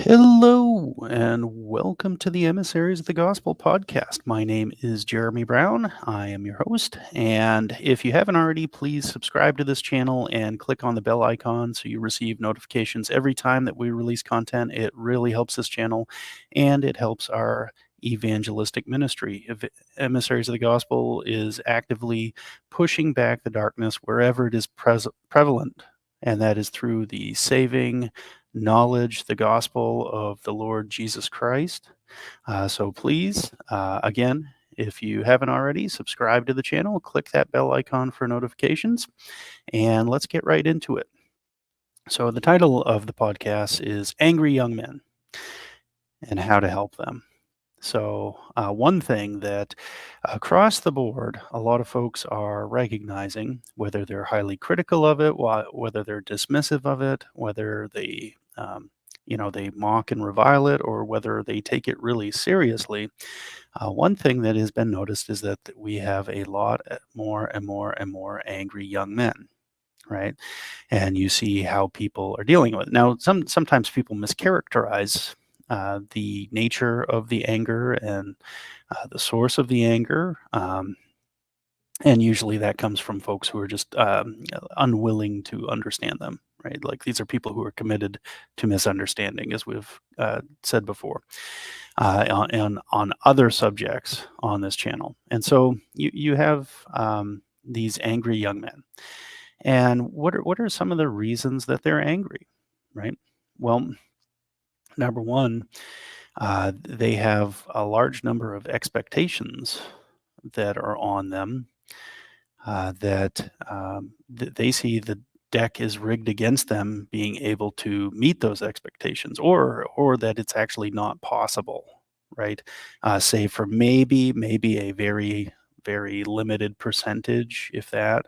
Hello, and welcome to the Emissaries of the Gospel podcast. My name is Jeremy Brown. I am your host. And if you haven't already, please subscribe to this channel and click on the bell icon so you receive notifications every time that we release content. It really helps this channel and it helps our evangelistic ministry. Emissaries of the Gospel is actively pushing back the darkness wherever it is prevalent, and that is through the saving knowledge, the gospel of the Lord Jesus Christ. So please, again, if you haven't already, subscribe to the channel, click that bell icon for notifications, and let's get right into it. So, the title of the podcast is Angry Young Men and How to Help Them. So, one thing that across the board, a lot of folks are recognizing, whether they're highly critical of it, whether they're dismissive of it, whether they mock and revile it, or whether they take it really seriously. One thing that has been noticed is that we have a lot more and more and more angry young men. Right, and you see how people are dealing with it. Now. Sometimes people mischaracterize the nature of the anger and the source of the anger. And usually that comes from folks who are just unwilling to understand them, right? Like these are people who are committed to misunderstanding, as we've said before, on other subjects on this channel. And so you have these angry young men. And what are some of the reasons that they're angry, right? Well, number one, they have a large number of expectations that are on them, that they see the deck is rigged against them being able to meet those expectations, or that it's actually not possible, right? Save for maybe a very limited percentage, if that,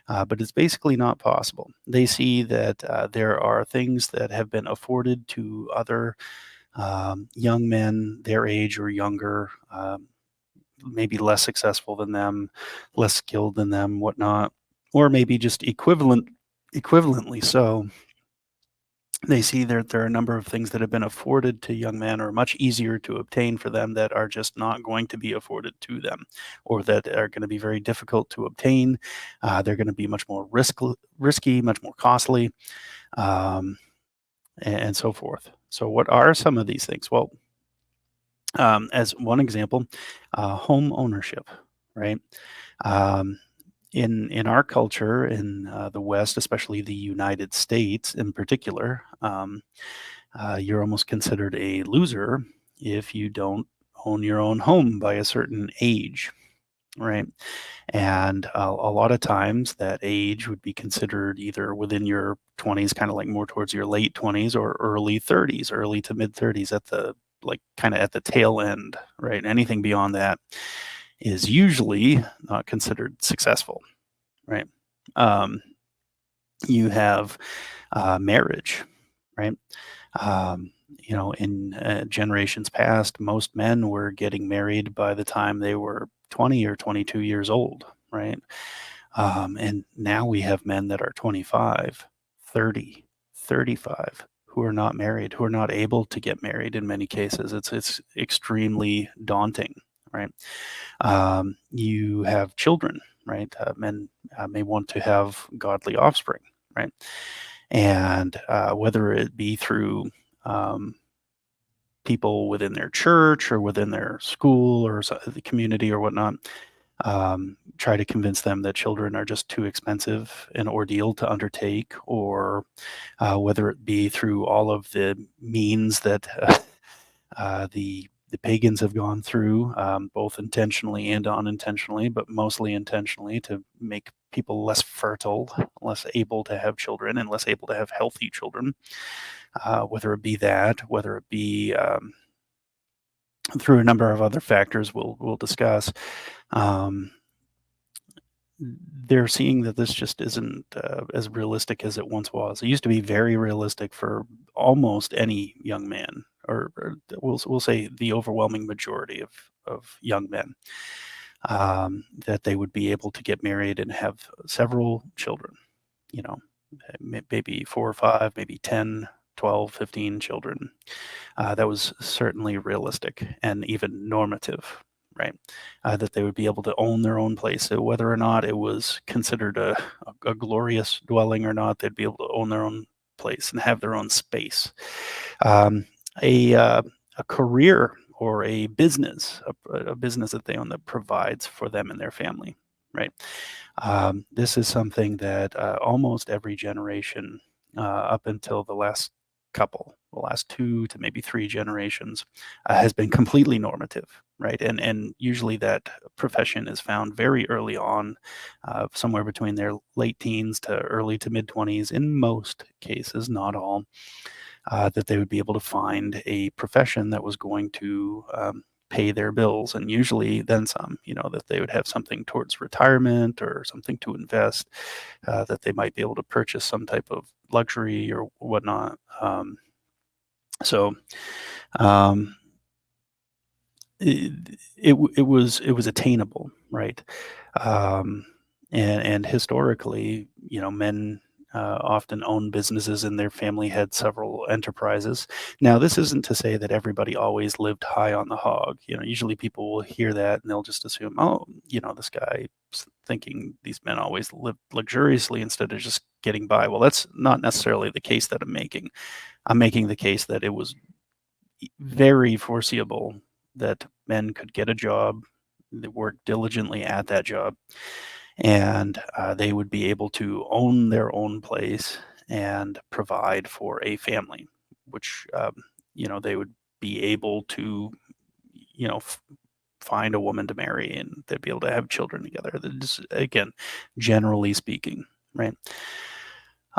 but it's basically not possible. They see that there are things that have been afforded to other young men their age or younger, maybe less successful than them, less skilled than them, whatnot, or maybe just equivalently so. They see that there are a number of things that have been afforded to young men or much easier to obtain for them that are just not going to be afforded to them, or that are going to be very difficult to obtain. They're going to be much more risky, much more costly, um, and so forth. So, what are some of these things? Well, as one example, home ownership, right? Um, in our culture, in the West, especially the United States in particular, you're almost considered a loser if you don't own your own home by a certain age, right? And a lot of times that age would be considered either within your 20s, kind of like more towards your late 20s, or early 30s, early to mid 30s, at the like kind of at the tail end, right? Anything beyond that is usually not considered successful, right? Um, you have marriage, right? In generations past, most men were getting married by the time they were 20 or 22 years old, right? And now we have men that are 25, 30, 35 who are not married, who are not able to get married in many cases. It's extremely daunting, right? You have children, right? Men may want to have godly offspring, right? And whether it be through um, people within their church or within their school or the community or whatnot, try to convince them that children are just too expensive an ordeal to undertake, or whether it be through all of the means that the pagans have gone through, both intentionally and unintentionally, but mostly intentionally, to make people less fertile, less able to have children, and less able to have healthy children. Whether it be that, whether it be through a number of other factors we'll discuss. Um, they're seeing that this just isn't as realistic as it once was. It used to be very realistic for almost any young man, or we'll say the overwhelming majority of young men, that they would be able to get married and have several children. You know, maybe 4 or 5, maybe 10 12, 15 children. That was certainly realistic and even normative, right? That they would be able to own their own place. So whether or not it was considered a glorious dwelling or not, they'd be able to own their own place and have their own space. Um, a, uh, a career or a business, a business that they own that provides for them and their family, right? This is something that almost every generation up until the last two to maybe three generations, has been completely normative, right? And usually that profession is found very early on, somewhere between their late teens to early to mid 20s, in most cases, not all, that they would be able to find a profession that was going to pay their bills, and usually then some, that they would have something towards retirement or something to invest, that they might be able to purchase some type of luxury or whatnot. So um, it was attainable, right? Um, and historically, men often owned businesses, and their family had several enterprises. Now, this isn't to say that everybody always lived high on the hog. Usually people will hear that and they'll just assume, oh, this guy's thinking these men always lived luxuriously instead of just getting by. Well, that's not necessarily the case that I'm making. I'm making the case that it was very foreseeable that men could get a job, they work diligently at that job, and they would be able to own their own place and provide for a family, which they would be able to, find a woman to marry, and they'd be able to have children together. This, again, generally speaking, right?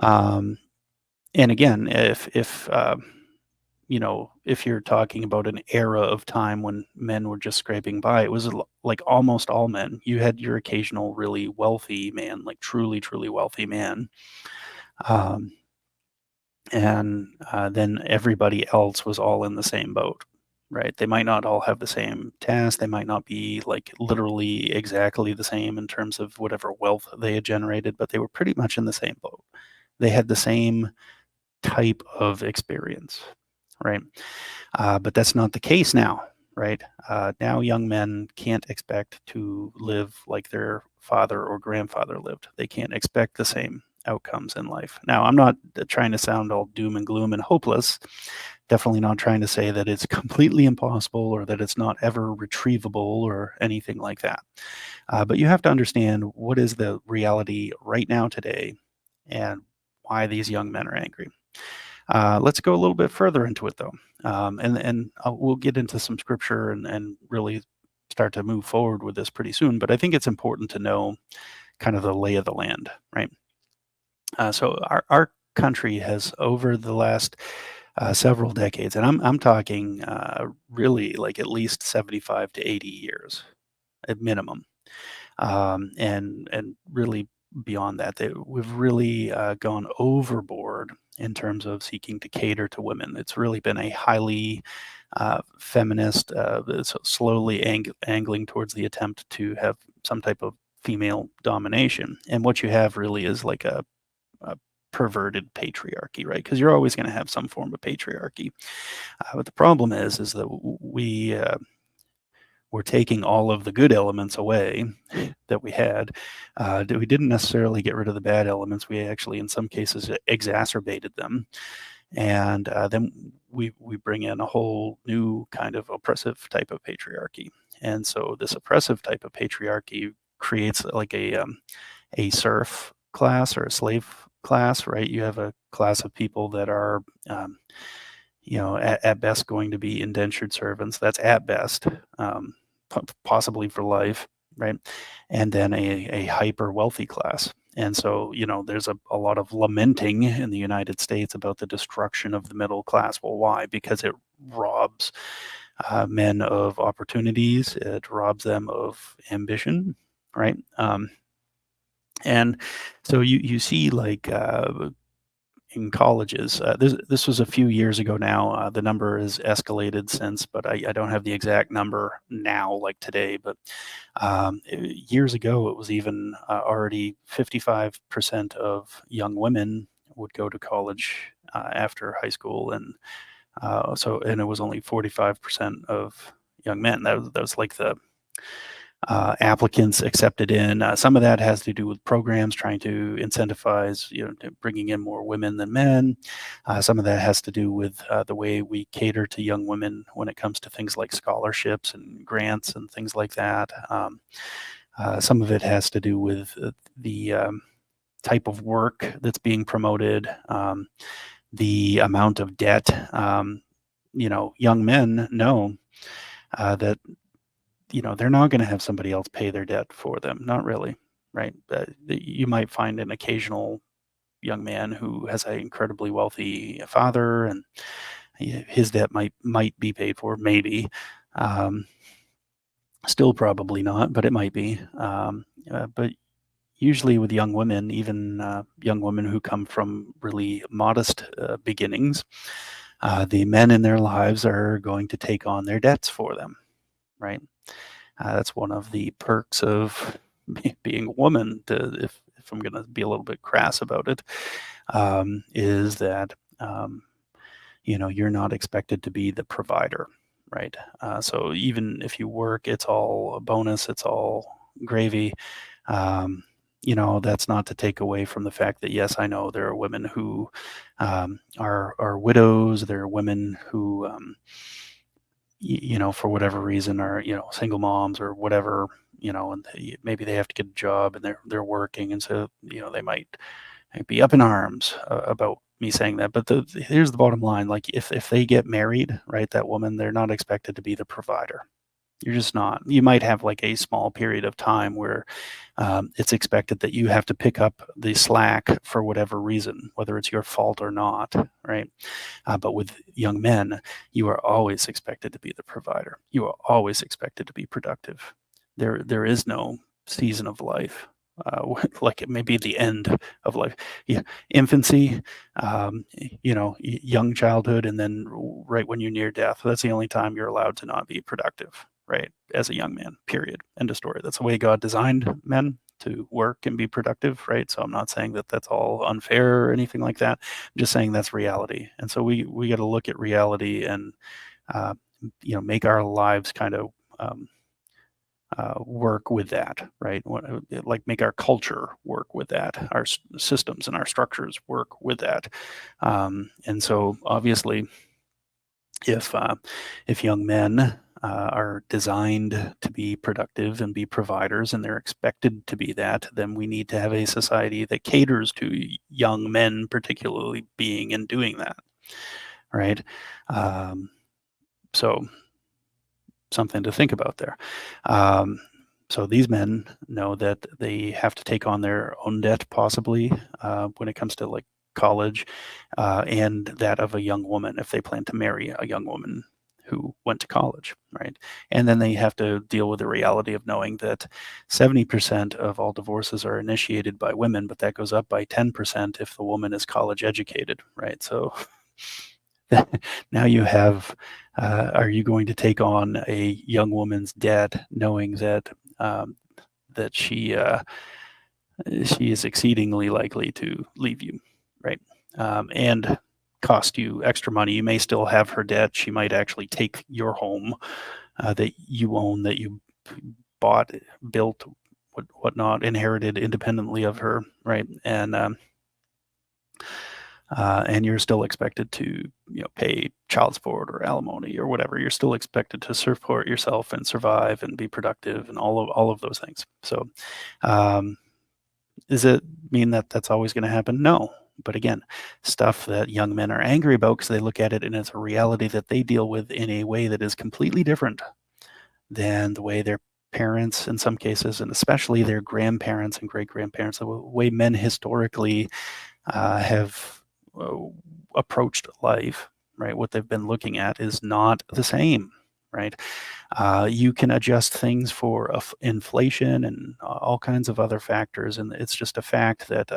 Um, and again, if you're talking about an era of time when men were just scraping by, it was like almost all men. You had your occasional really wealthy man, like truly, truly wealthy man. Um, and then everybody else was all in the same boat, right? They might not all have the same task. They might not be like literally exactly the same in terms of whatever wealth they had generated, but they were pretty much in the same boat. They had the same type of experience, right? But that's not the case now, right? Now young men can't expect to live like their father or grandfather lived. They can't expect the same outcomes in life. Now, I'm not trying to sound all doom and gloom and hopeless. Definitely not trying to say that it's completely impossible or that it's not ever retrievable or anything like that. But you have to understand what is the reality right now today and why these young men are angry. Let's go a little bit further into it, though, and we'll get into some scripture and really start to move forward with this pretty soon. But I think it's important to know kind of the lay of the land, right? So our country has, over the last several decades, and I'm talking really like at least 75 to 80 years at minimum, and really beyond that, we've really gone overboard in terms of seeking to cater to women. It's really been a highly feminist, it's slowly angling towards the attempt to have some type of female domination. And what you have really is like a perverted patriarchy, right? Because you're always going to have some form of patriarchy. But the problem is that we're taking all of the good elements away that we had. We didn't necessarily get rid of the bad elements. We actually, in some cases, exacerbated them, and then we bring in a whole new kind of oppressive type of patriarchy. And so this oppressive type of patriarchy creates like a serf class or a slave class, right? You have a class of people that are at best going to be indentured servants. That's at best, possibly for life, right? And then a hyper wealthy class. And so, there's a lot of lamenting in the United States about the destruction of the middle class. Well, why? Because it robs men of opportunities, it robs them of ambition, right? And so you see like in colleges. This was a few years ago now. The number has escalated since, but I don't have the exact number now, like today. But years ago, it was even already 55% of young women would go to college after high school, and and it was only 45% of young men. That was like the applicants accepted in. Some of that has to do with programs trying to incentivize, bringing in more women than men. Some of that has to do with the way we cater to young women when it comes to things like scholarships and grants and things like that. Some of it has to do with the type of work that's being promoted, the amount of debt. Young men know that they're not going to have somebody else pay their debt for them. Not really, right? You might find an occasional young man who has an incredibly wealthy father, and his debt might be paid for, maybe. Um, Still probably not, but it might be. But usually with young women, even young women who come from really modest beginnings, the men in their lives are going to take on their debts for them, right? That's one of the perks of being a woman, if I'm going to be a little bit crass about it, is that you're not expected to be the provider, right? So even if you work, it's all a bonus, it's all gravy. Um, that's not to take away from the fact that, yes, I know there are women who are widows. There are women who for whatever reason are, single moms or whatever, and maybe they have to get a job and they're working, and so they might be up in arms about me saying that. But here's the bottom line: like if they get married, right, that woman, they're not expected to be the provider. You're just not. You might have like a small period of time where it's expected that you have to pick up the slack for whatever reason, whether it's your fault or not, right? But with young men, you are always expected to be the provider. You are always expected to be productive. There is no season of life. Like it may be the end of life, yeah, infancy, young childhood, and then right when you're near death. That's the only time you're allowed to not be productive, right? As a young man, period. End of story. That's the way God designed men to work and be productive, right? So I'm not saying that that's all unfair or anything like that. I'm just saying that's reality. And so we got to look at reality and uh, make our lives kind of work with that, right? Like make our culture work with that, our systems and our structures work with that. And so obviously, if young men are designed to be productive and be providers, and they're expected to be that, then we need to have a society that caters to young men, particularly being and doing that, right? Um, so something to think about there. Um, so these men know that they have to take on their own debt, possibly when it comes to like college, and that of a young woman if they plan to marry a young woman who went to college, right? And then they have to deal with the reality of knowing that 70% of all divorces are initiated by women, but that goes up by 10% if the woman is college educated, right? So now you have, are you going to take on a young woman's debt knowing that that she is exceedingly likely to leave you, right? And cost you extra money. You may still have her debt. She might actually take your home that you own, that you bought, built, whatnot, inherited independently of her, right? And you're still expected to pay child support or alimony or whatever. You're still expected to support yourself and survive and be productive and all of those things. So um, does it mean that that's always going to happen? No. But again, stuff that young men are angry about because they look at it and it's a reality that they deal with in a way that is completely different than the way their parents, in some cases, and especially their grandparents and great grandparents, the way men historically have uh, approached life, right? What they've been looking at is not the same, right? You can adjust things for inflation and all kinds of other factors, and it's just a fact that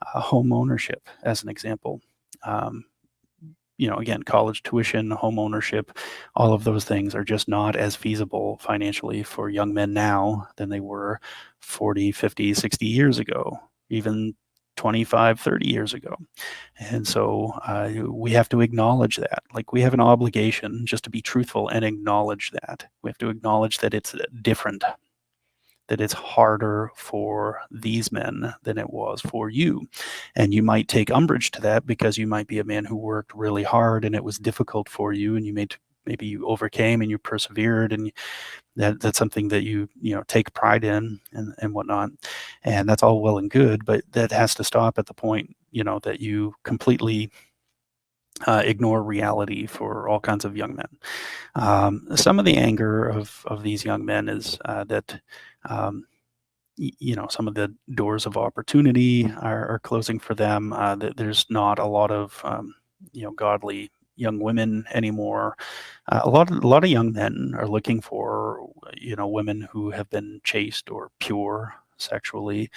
home ownership, as an example, um, again, college tuition, home ownership, all of those things are just not as feasible financially for young men now than they were 40, 50, 60 years ago, even 25, 30 years ago. And so we have to acknowledge that. Like, we have an obligation just to be truthful and acknowledge that. We have to acknowledge that it's different, that it's harder for these men than it was for you. And you might take umbrage to that because you might be a man who worked really hard and it was difficult for you, and maybe you overcame and you persevered, and that's something that you take pride in, and whatnot. And that's all well and good, but that has to stop at the point that you completely ignore reality for all kinds of young men. Some of the anger of these young men is that um, some of the doors of opportunity are closing for them. There's not a lot of godly young women anymore. A lot of young men are looking for women who have been chaste or pure sexually.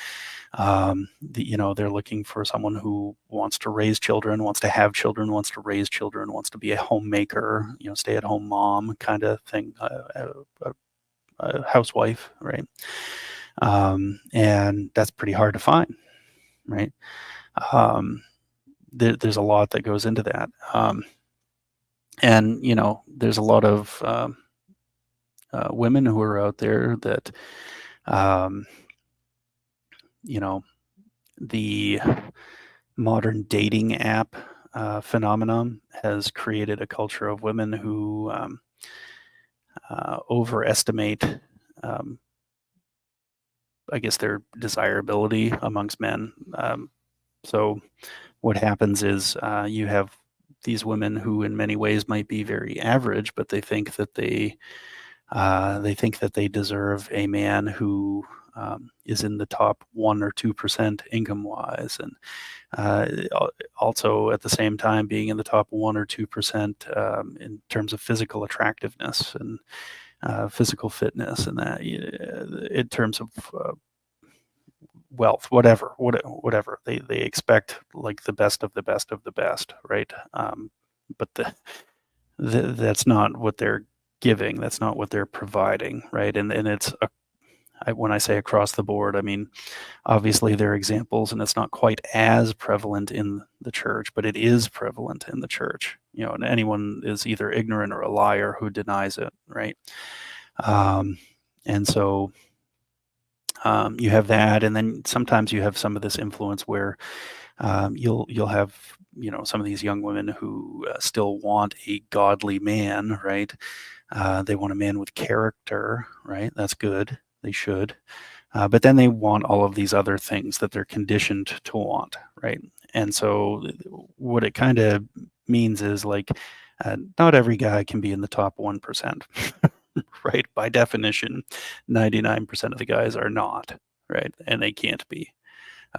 They're looking for someone who wants to raise children, wants to have children, wants to raise children, wants to be a homemaker, stay-at-home mom kind of thing, a housewife, right? And that's pretty hard to find, right? Um, there's a lot that goes into that. And there's a lot of women who are out there that, um, the modern dating app phenomenon has created a culture of women who overestimate, um, I guess, their desirability amongst men. So what happens is you have these women who, in many ways, might be very average, but they think that they deserve a man who is in the top 1 or 2% income wise, and also at the same time being in the top 1 or 2% in terms of physical attractiveness and physical fitness, and that in terms of wealth, whatever they expect, like the best of the best of the best, right? But that's not what they're giving. That's not what they're providing, right? And it's when I say across the board, I mean, obviously there are examples, and it's not quite as prevalent in the church, but it is prevalent in the church. And anyone is either ignorant or a liar who denies it, right? And so you have that, and then sometimes you have some of this influence where you'll have some of these young women who still want a godly man, right? They want a man with character, right? That's good. They should. But then they want all of these other things that they're conditioned to want, right? And so what it kind of means is, like, not every guy can be in the top 1%, right? By definition, 99% of the guys are not, right? And they can't be.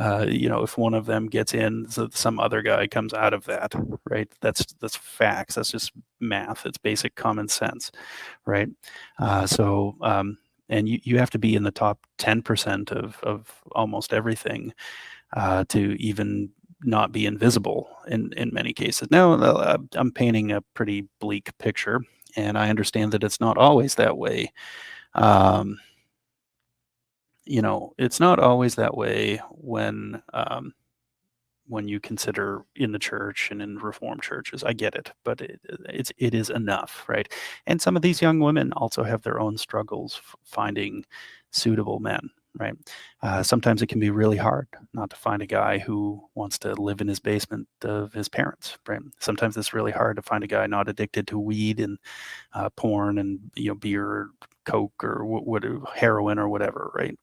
If one of them gets in, so some other guy comes out of that, right? That's facts. That's just math. It's basic common sense, right? And you have to be in the top 10% of almost everything to even not be invisible in many cases. Now, I'm painting a pretty bleak picture, and I understand that it's not always that way. Um, it's not always that way when you consider in the church and in reformed churches. I get it, but it is enough, right? And some of these young women also have their own struggles finding suitable men, right? Sometimes it can be really hard not to find a guy who wants to live in his basement of his parents, right? Sometimes it's really hard to find a guy not addicted to weed and porn and beer, coke, or heroin or whatever, right?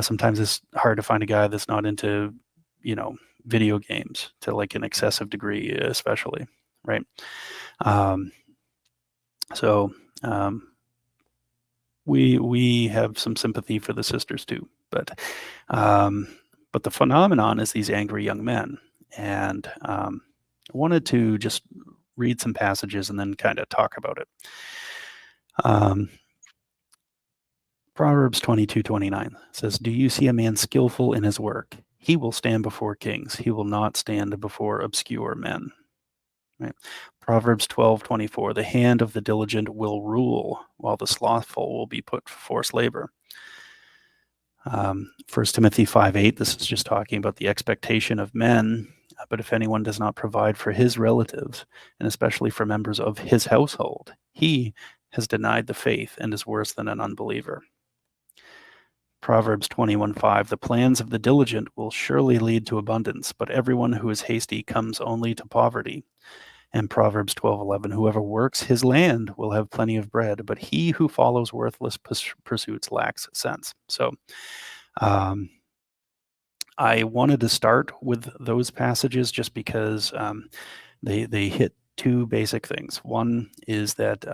Sometimes it's hard to find a guy that's not into video games to like an excessive degree, especially, right? Um, so we have some sympathy for the sisters too, um, but the phenomenon is these angry young men, and I wanted to just read some passages and then kind of talk about it. Proverbs 22:29 says, "Do you see a man skillful in his work? He will stand before kings. He will not stand before obscure men." Right? Proverbs 12:24, "The hand of the diligent will rule, while the slothful will be put to forced labor." 1 Timothy 5:8, this is just talking about the expectation of men. But if anyone does not provide for his relatives, and especially for members of his household, he has denied the faith and is worse than an unbeliever. Proverbs 21:5, the plans of the diligent will surely lead to abundance, but everyone who is hasty comes only to poverty. And Proverbs 12:11, whoever works his land will have plenty of bread, but he who follows worthless pursuits lacks sense. So I wanted to start with those passages just because they hit two basic things. One is that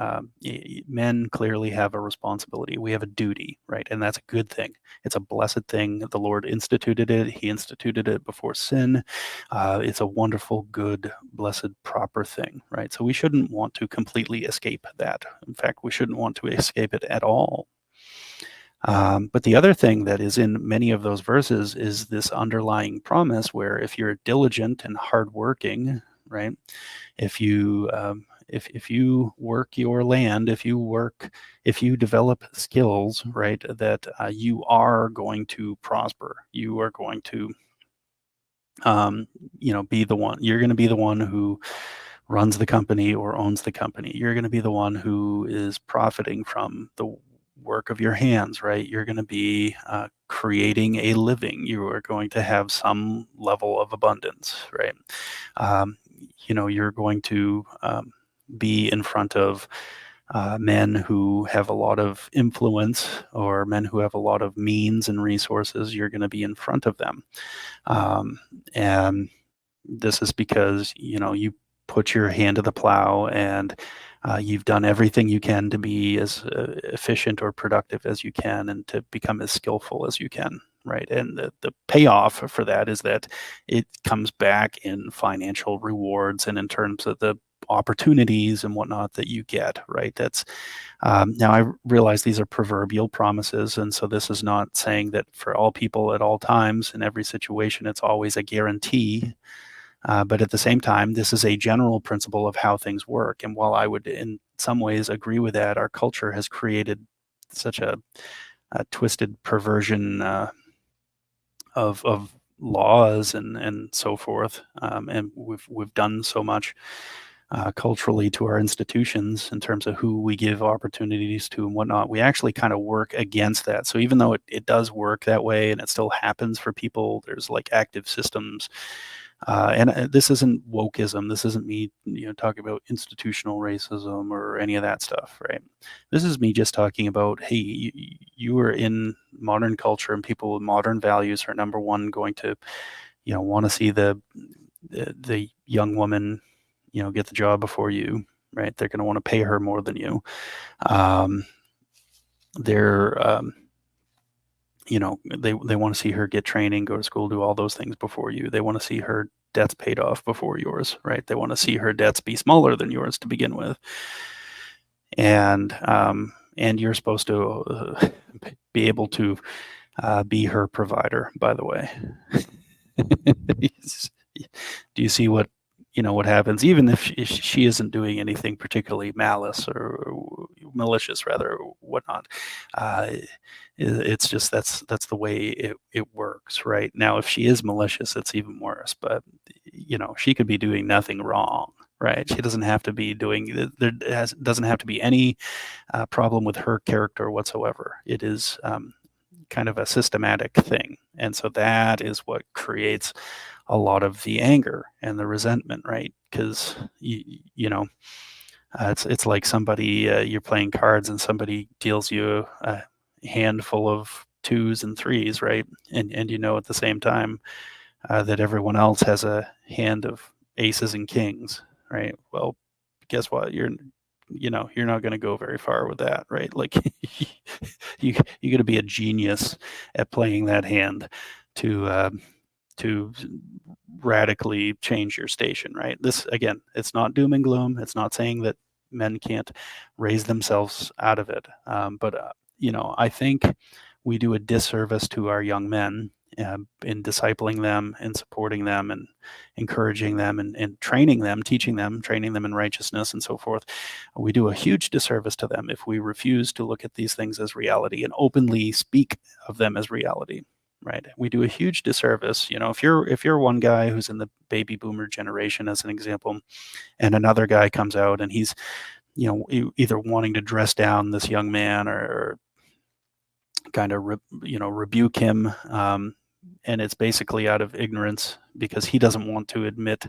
men clearly have a responsibility. We have a duty, right? And that's a good thing. It's a blessed thing. The Lord instituted it. He instituted it before sin. It's a wonderful, good, blessed, proper thing, right? So we shouldn't want to completely escape that. In fact, we shouldn't want to escape it at all. But the other thing that is in many of those verses is this underlying promise where if you're diligent and hardworking, right? If you if you work your land, if you develop skills, right, that you are going to prosper. You are going to be the one. You're going to be the one who runs the company or owns the company. You're going to be the one who is profiting from the work of your hands, right? You're going to be creating a living. You are going to have some level of abundance, right? You're going to be in front of men who have a lot of influence or men who have a lot of means and resources. You're going to be in front of them. And this is because, you put your hand to the plow and you've done everything you can to be as efficient or productive as you can and to become as skillful as you can, right? And the payoff for that is that it comes back in financial rewards and in terms of the opportunities and whatnot that you get, right? That's now I realize these are proverbial promises, and so this is not saying that for all people at all times in every situation it's always a guarantee. But at the same time, this is a general principle of how things work. And while I would, in some ways, agree with that, our culture has created such a twisted perversion of laws and so forth, and we've done so much culturally to our institutions in terms of who we give opportunities to and whatnot. We actually kind of work against that. So even though it does work that way and it still happens for people, there's like active systems. And this isn't wokeism. This isn't me, talking about institutional racism or any of that stuff, right? This is me just talking about, hey, you are in modern culture, and people with modern values are number one going to, want to see the young woman, get the job before you, right? They're going to want to pay her more than you. They're they want to see her get training, go to school, do all those things before you. They want to see her debts paid off before yours, right? They want to see her debts be smaller than yours to begin with. And you're supposed to be able to be her provider, by the way. Do you see what happens, even if she isn't doing anything particularly malicious rather, or whatnot? It's just that's the way it works, right? Now, if she is malicious, it's even worse. But she could be doing nothing wrong, right? She doesn't have to be doing. Doesn't have to be any problem with her character whatsoever. It is kind of a systematic thing, and so that is what creates a lot of the anger and the resentment, right? Because it's like somebody, you're playing cards and somebody deals you a handful of twos and threes, right? And at the same time that everyone else has a hand of aces and kings, right? Well, guess what? You're not going to go very far with that, right? Like you got to be a genius at playing that hand to radically change your station, right? This, again, it's not doom and gloom. It's not saying that men can't raise themselves out of it. But I think we do a disservice to our young men in discipling them and supporting them and encouraging them and training them, teaching them, training them in righteousness and so forth. We do a huge disservice to them if we refuse to look at these things as reality and openly speak of them as reality. Right, we do a huge disservice. If you're one guy who's in the baby boomer generation, as an example, and another guy comes out and he's either wanting to dress down this young man or kind of rebuke him, and it's basically out of ignorance because he doesn't want to admit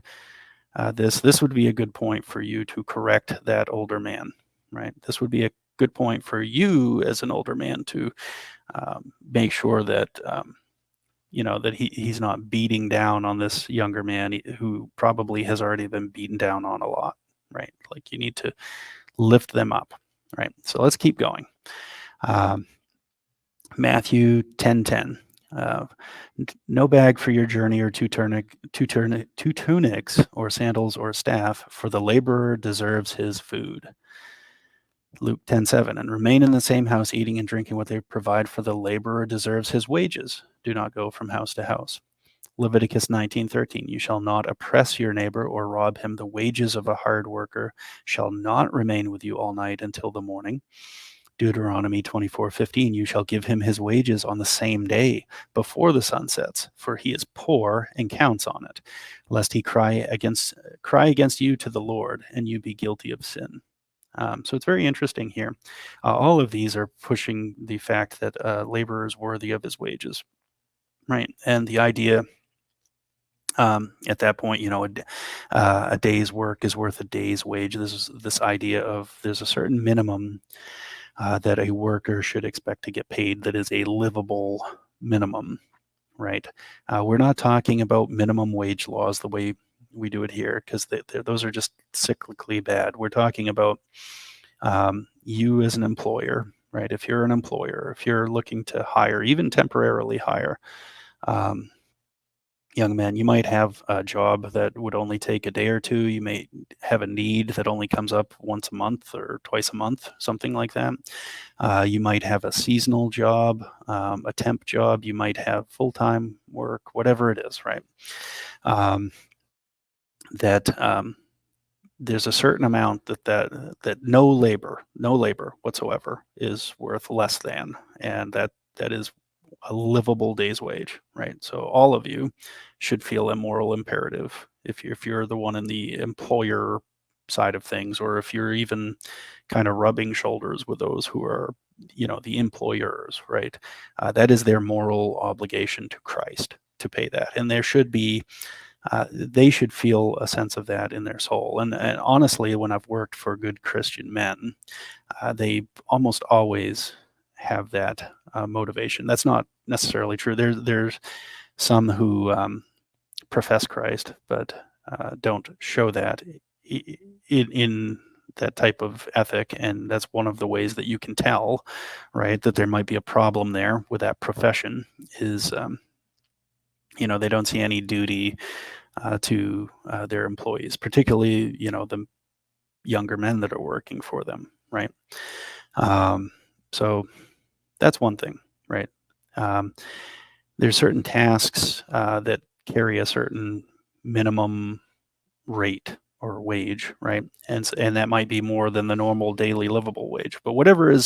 this would be a good point for you to correct that older man. Right, this would be a good point for you as an older man to make sure that that he's not beating down on this younger man who probably has already been beaten down on a lot. Right, like you need to lift them up. Right, so let's keep going. Matthew 10:10. No bag for your journey, or two tunics, or sandals, or staff, for the laborer deserves his food. Luke 10:7. And remain in the same house, eating and drinking what they provide, for the laborer deserves his wages. Do not go from house to house. Leviticus 19:13. You shall not oppress your neighbor or rob him. The wages of a hard worker shall not remain with you all night until the morning. Deuteronomy 24:15. You shall give him his wages on the same day before the sun sets, for he is poor and counts on it, lest he cry against you to the Lord, and you be guilty of sin. So it's very interesting here. All of these are pushing the fact that laborer is worthy of his wages, right? And the idea at that point, a day's work is worth a day's wage. This idea of there's a certain minimum that a worker should expect to get paid that is a livable minimum, right? We're not talking about minimum wage laws the way we do it here, because those are just cyclically bad. We're talking about you as an employer, right? If you're an employer, if you're looking to hire, even temporarily hire, young men, you might have a job that would only take a day or two. You may have a need that only comes up once a month or twice a month, something like that. You might have a seasonal job, a temp job. You might have full-time work, whatever it is, right? There's a certain amount that no labor whatsoever is worth less than, and that is a livable day's wage, right? So all of you should feel a moral imperative if you're the one in the employer side of things, or if you're even kind of rubbing shoulders with those who are, the employers, right? That is their moral obligation to Christ to pay that, and there should be. They should feel a sense of that in their soul. And honestly, when I've worked for good Christian men, they almost always have that motivation. That's not necessarily true. There's some who profess Christ, but don't show that in that type of ethic, and that's one of the ways that you can tell, right, that there might be a problem there with that profession. Is they don't see any duty to their employees, particularly the younger men that are working for them, right? So that's one thing, right? There's certain tasks that carry a certain minimum rate or wage, right? And that might be more than the normal daily livable wage. But whatever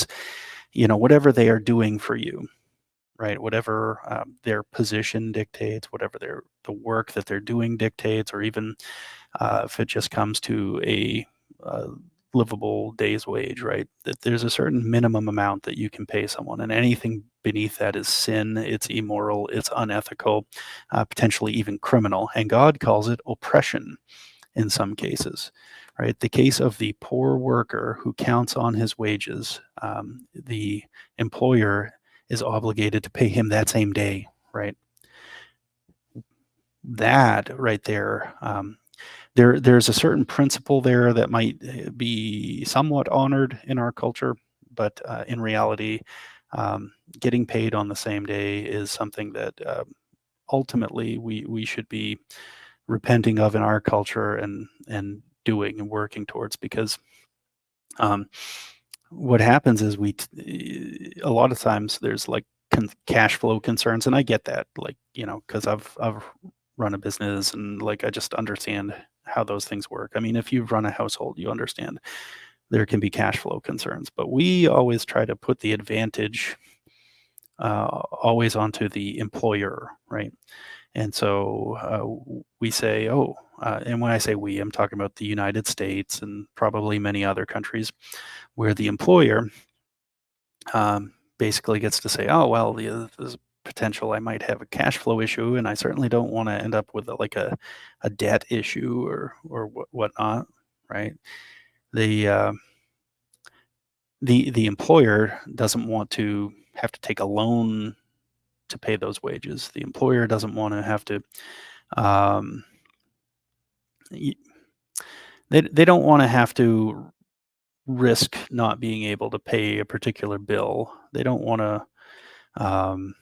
they are doing for you, right? Whatever their position dictates, whatever the work that they're doing dictates, or even if it just comes to a livable day's wage, right? That there's a certain minimum amount that you can pay someone, and anything beneath that is sin. It's immoral. It's unethical, potentially even criminal. And God calls it oppression in some cases, right? The case of the poor worker who counts on his wages, the employer is obligated to pay him that same day, right? That right there, there's a certain principle there that might be somewhat honored in our culture, but in reality, getting paid on the same day is something that ultimately we should be repenting of in our culture and doing and working towards, because what happens is a lot of times there's like cash flow concerns, and I get that, like, because I've run a business, and like I just understand how those things work. I mean, if you run a household, you understand there can be cash flow concerns, but we always try to put the advantage always onto the employer, right? And so we say, oh, and when I say we, I'm talking about the United States and probably many other countries where the employer basically gets to say, oh, well, there's potential I might have a cash flow issue, and I certainly don't want to end up with a debt issue or whatnot, right? The the employer doesn't want to have to take a loan to pay those wages. The employer doesn't want to have to um, y- they don't want to have to risk not being able to pay a particular bill. They don't want to um,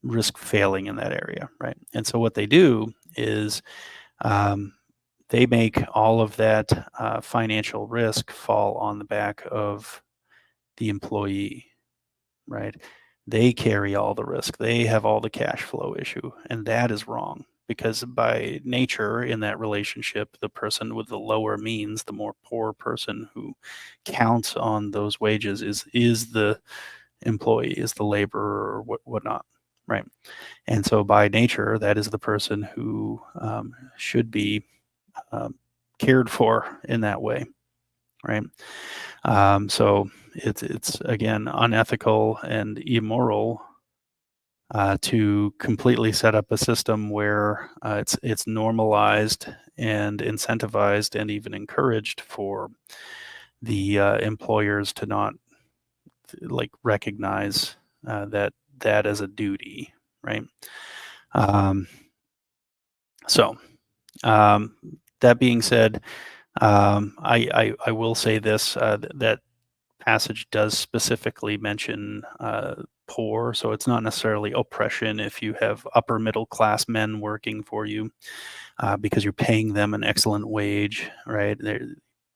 risk failing in that area, right? And so what they do is um, they make all of that financial risk fall on the back of the employee, right? They carry all the risk. They have all the cash flow issue, and that is wrong because by nature in that relationship, the person with the lower means, the more poor person who counts on those wages is the employee, is the laborer or whatnot, right? And so by nature, that is the person who should be um, cared for in that way, right? So it's again unethical and immoral to completely set up a system where it's normalized and incentivized and even encouraged for the employers to not like recognize that as a duty, right? Um, so um, that being said, I will say this that passage does specifically mention poor, so it's not necessarily oppression if you have upper middle class men working for you because you're paying them an excellent wage, right?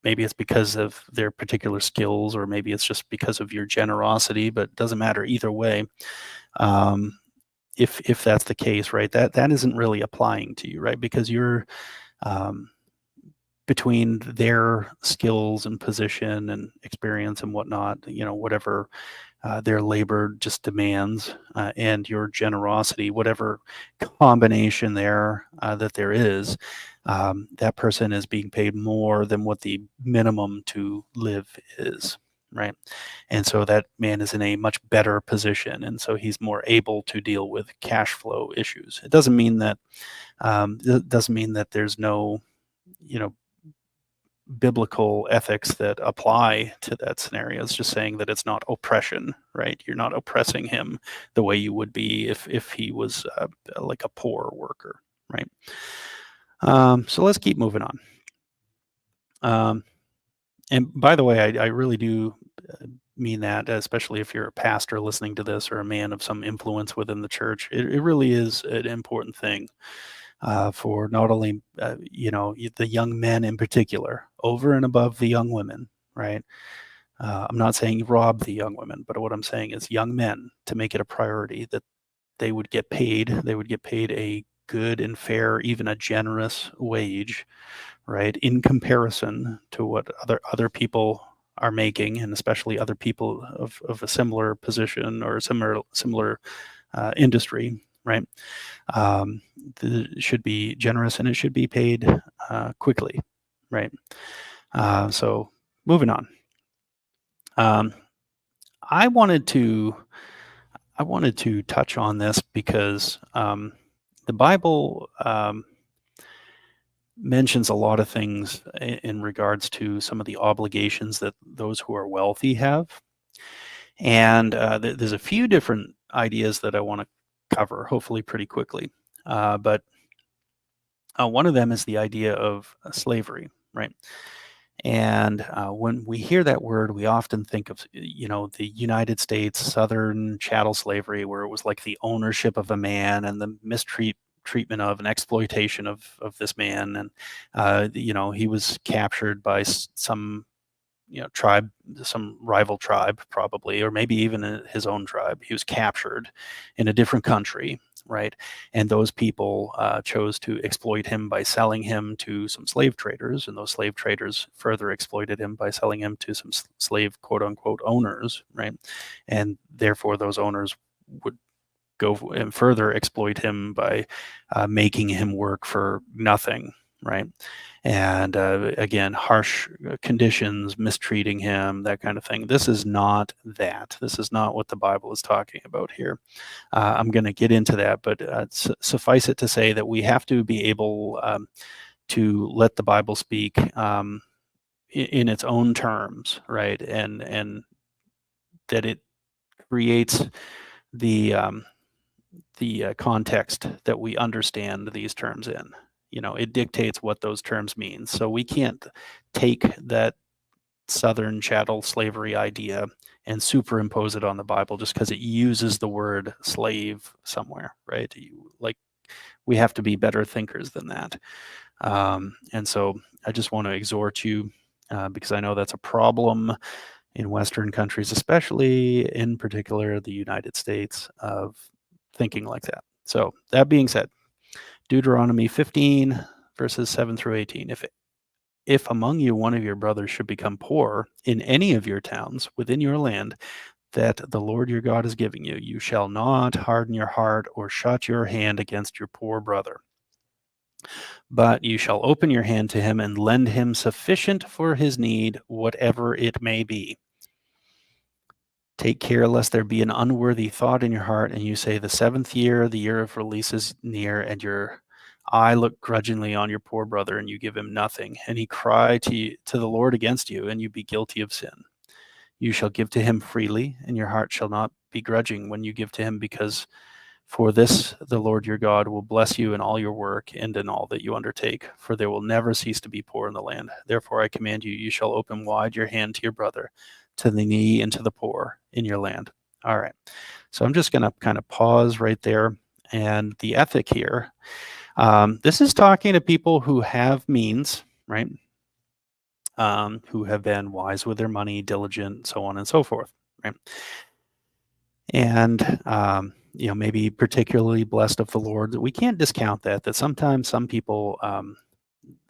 Maybe it's because of their particular skills, or maybe it's just because of your generosity, but it doesn't matter either way. Um, if that's the case, right, that isn't really applying to you, right? Because you're um, between their skills and position and experience and whatnot, whatever their labor just demands, and your generosity, whatever combination there that there is, that person is being paid more than what the minimum to live is. Right. And so that man is in a much better position. And so he's more able to deal with cash flow issues. It doesn't mean that there's no, you know, biblical ethics that apply to that scenario. It's just saying that it's not oppression, right? You're not oppressing him the way you would be if he was like a poor worker, right? So let's keep moving on. And by the way, I really do mean that, especially if you're a pastor listening to this or a man of some influence within the church. It really is an important thing for not only the young men in particular, over and above the young women, right? I'm not saying rob the young women, but what I'm saying is young men to make it a priority that they would get paid. They would get paid a good and fair, even a generous wage, right, in comparison to what other people are making, and especially other people of a similar position or similar industry, right? Should be generous and it should be paid quickly, right? So moving on. Um, I wanted to I wanted to touch on this because the Bible mentions a lot of things in regards to some of the obligations that those who are wealthy have, and there's a few different ideas that I want to cover, hopefully pretty quickly. But one of them is the idea of slavery, right? And when we hear that word, we often think of, the United States Southern chattel slavery, where it was like the ownership of a man and the treatment of and exploitation of this man. And, he was captured by some tribe, some rival tribe probably, or maybe even his own tribe. He was captured in a different country, right? And those people chose to exploit him by selling him to some slave traders, and those slave traders further exploited him by selling him to some slave quote unquote owners, right? And therefore those owners would go and further exploit him by making him work for nothing, right? And again, harsh conditions, mistreating him, that kind of thing. This is not that. This is not what the Bible is talking about here. I'm going to get into that, but suffice it to say that we have to be able to let the Bible speak in its own terms, right? And that it creates the context that we understand these terms in. It dictates what those terms mean. So we can't take that Southern chattel slavery idea and superimpose it on the Bible just because it uses the word slave somewhere, right? We have to be better thinkers than that. And so I just want to exhort you, because I know that's a problem in Western countries, especially in particular the United States, of thinking like that. So that being said, Deuteronomy 15, verses 7 through 18. If among you one of your brothers should become poor in any of your towns within your land that the Lord your God is giving you, you shall not harden your heart or shut your hand against your poor brother. But you shall open your hand to him and lend him sufficient for his need, whatever it may be. Take care lest there be an unworthy thought in your heart, and you say, the seventh year, the year of release is near, and your eye look grudgingly on your poor brother, and you give him nothing. And he cry to the Lord against you, and you be guilty of sin. You shall give to him freely, and your heart shall not be grudging when you give to him, because for this the Lord your God will bless you in all your work and in all that you undertake, for there will never cease to be poor in the land. Therefore I command you, you shall open wide your hand to your brother, to the needy and to the poor in your land. All right. So I'm just going to kind of pause right there. And the ethic here, this is talking to people who have means, right? Who have been wise with their money, diligent, so on and so forth, right? And maybe particularly blessed of the Lord. We can't discount that sometimes some people,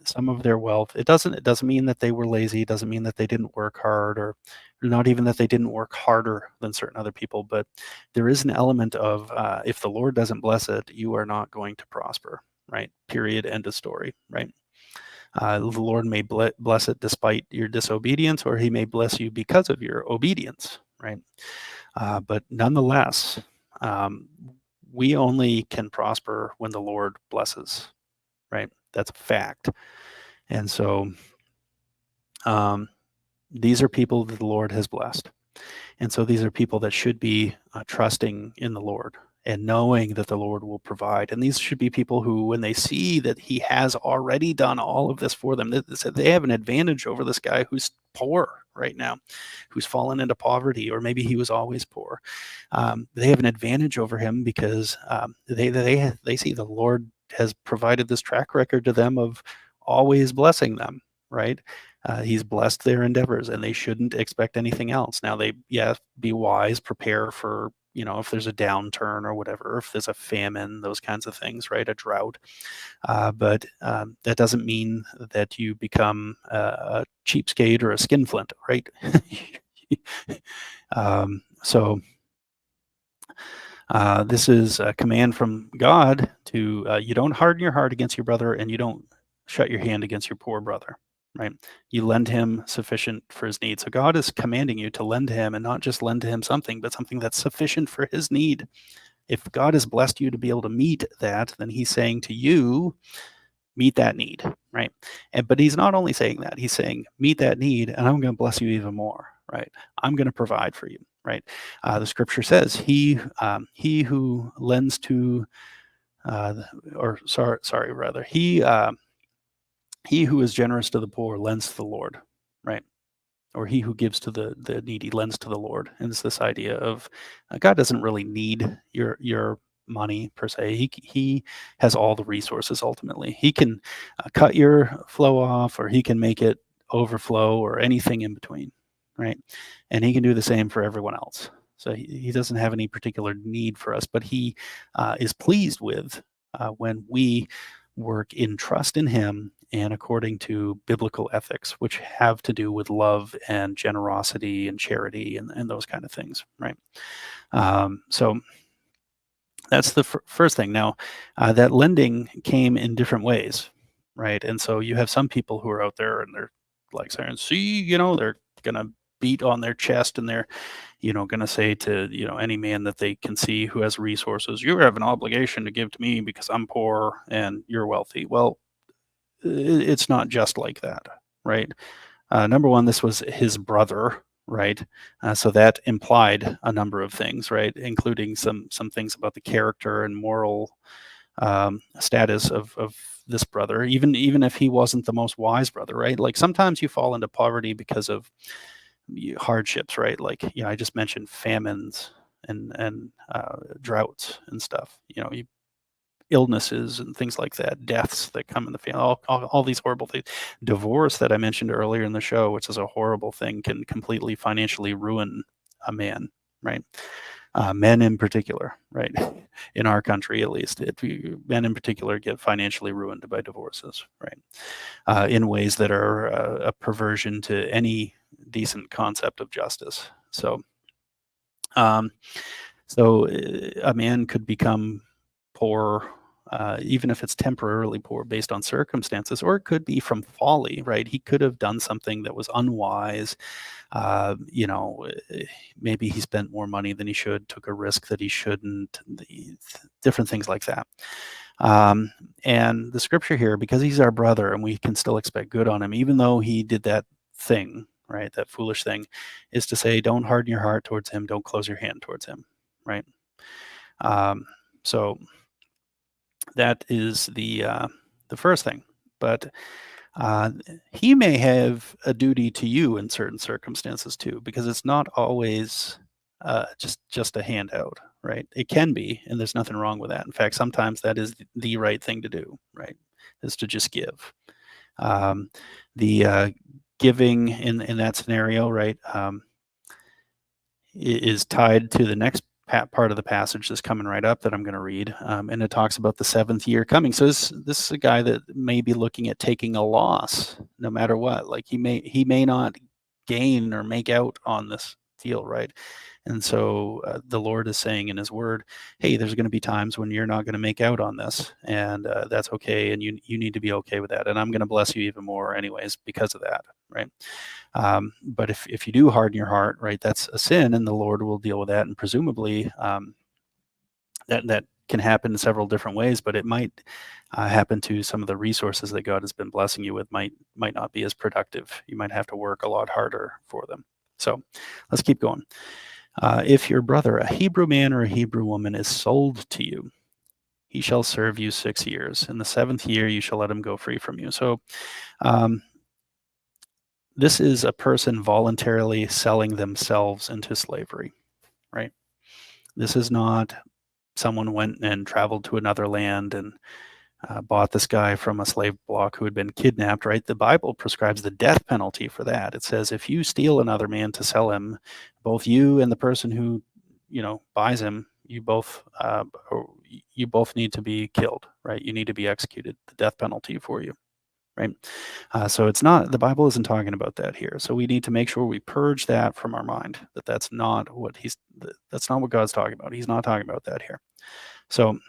some of their wealth, it doesn't mean that they were lazy. It doesn't mean that they didn't work hard, or not even that they didn't work harder than certain other people. But there is an element of, if the Lord doesn't bless it, you are not going to prosper, right? Period. End of story, right? The Lord may bless it despite your disobedience, or he may bless you because of your obedience, right? But nonetheless, we only can prosper when the Lord blesses, right? That's a fact. And so these are people that the Lord has blessed. And so these are people that should be trusting in the Lord and knowing that the Lord will provide. And these should be people who, when they see that he has already done all of this for them, they have an advantage over this guy who's poor right now, who's fallen into poverty, or maybe he was always poor. They have an advantage over him because they see the Lord has provided this track record to them of always blessing them, right? He's blessed their endeavors, and they shouldn't expect anything else. Now, be wise, prepare for, if there's a downturn or whatever, if there's a famine, those kinds of things, right? A drought. But that doesn't mean that you become a cheapskate or a skinflint, right? So this is a command from God to, you don't harden your heart against your brother, and you don't shut your hand against your poor brother, right? You lend him sufficient for his need. So God is commanding you to lend him, and not just lend him something, but something that's sufficient for his need. If God has blessed you to be able to meet that, then he's saying to you, meet that need, right? But he's not only saying that, he's saying, meet that need, and I'm going to bless you even more, right? I'm going to provide for you, right? The scripture says, he who lends to, he who is generous to the poor lends to the Lord, right? Or he who gives to the needy lends to the Lord. And it's this idea of God doesn't really need your money per se. He has all the resources ultimately. He can cut your flow off, or he can make it overflow, or anything in between, right? And he can do the same for everyone else. So he doesn't have any particular need for us, but he is pleased with when we work in trust in him and according to biblical ethics, which have to do with love and generosity and charity and those kind of things, right? So that's the first thing. Now, that lending came in different ways, right? And so you have some people who are out there and they're like saying, see, they're going to beat on their chest and they're, going to say to, any man that they can see who has resources, you have an obligation to give to me because I'm poor and you're wealthy. Well, it's not just like that, right? Number one, this was his brother, right? So that implied a number of things, right, including some things about the character and moral status of this brother, even if he wasn't the most wise brother, right? Like sometimes you fall into poverty because of hardships, right? Like I just mentioned famines and droughts and stuff. Illnesses and things like that, deaths that come in the family, all these horrible things. Divorce that I mentioned earlier in the show, which is a horrible thing, can completely financially ruin a man, right? Men in particular, right? In our country, at least, men in particular get financially ruined by divorces, right? In ways that are a perversion to any decent concept of justice. So, um, a man could become poor, even if it's temporarily poor based on circumstances, or it could be from folly, right? He could have done something that was unwise. Uh, you know, Maybe he spent more money than he should, took a risk that he shouldn't, different things like that. Um, and the scripture here, because he's our brother and we can still expect good on him, even though he did that thing, right? That foolish thing, is to say, don't harden your heart towards him, don't close your hand towards him, right? Um, so that is the first thing. But uh, he may have a duty to you in certain circumstances too, because it's not always just a handout, right? It can be, and there's nothing wrong with that. In fact, sometimes that is the right thing to do, right? Is to just give. Um, the giving in that scenario, right? Is tied to the next part of the passage that's coming right up that I'm going to read, and it talks about the seventh year coming. So this is a guy that may be looking at taking a loss, no matter what. Like he may not gain or make out on this deal, right? And so the Lord is saying in His Word, "Hey, there's going to be times when you're not going to make out on this, and that's okay, and you need to be okay with that. And I'm going to bless you even more, anyways, because of that, right?" But if you do harden your heart, right, that's a sin, and the Lord will deal with that. And presumably, that can happen in several different ways. But it might happen to some of the resources that God has been blessing you with might not be as productive. You might have to work a lot harder for them. So let's keep going. If your brother, a Hebrew man or a Hebrew woman, is sold to you, he shall serve you 6 years. In the seventh year, you shall let him go free from you. So um, this is a person voluntarily selling themselves into slavery, right? This is not someone went and traveled to another land and bought this guy from a slave block who had been kidnapped, right? The Bible prescribes the death penalty for that. It says if you steal another man to sell him, both you and the person who, buys him, you both need to be killed, right? You need to be executed. The death penalty for you, right? So it's not, the Bible isn't talking about that here. So we need to make sure we purge that from our mind, that's not what that's not what God's talking about. He's not talking about that here. So,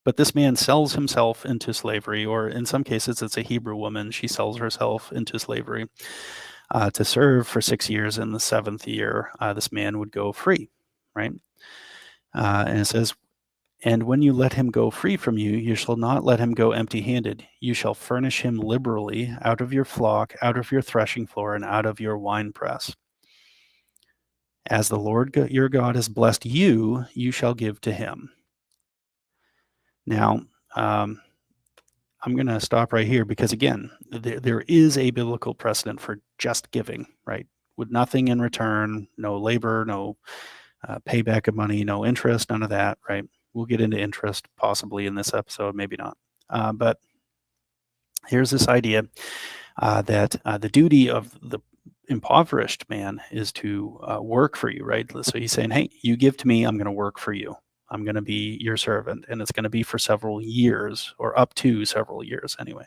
but this man sells himself into slavery, or in some cases, it's a Hebrew woman. She sells herself into slavery to serve for 6 years. In the seventh year, this man would go free, right? And it says, and when you let him go free from you, you shall not let him go empty handed. You shall furnish him liberally out of your flock, out of your threshing floor, and out of your winepress. As the Lord your God has blessed you, you shall give to him. Now, I'm going to stop right here because, again, there is a biblical precedent for just giving, right? With nothing in return, no labor, no payback of money, no interest, none of that, right? We'll get into interest possibly in this episode, maybe not. But Here's this idea that the duty of the impoverished man is to work for you, right? So he's saying, hey, you give to me, I'm going to work for you. I'm going to be your servant, and it's going to be for several years, or up to several years anyway.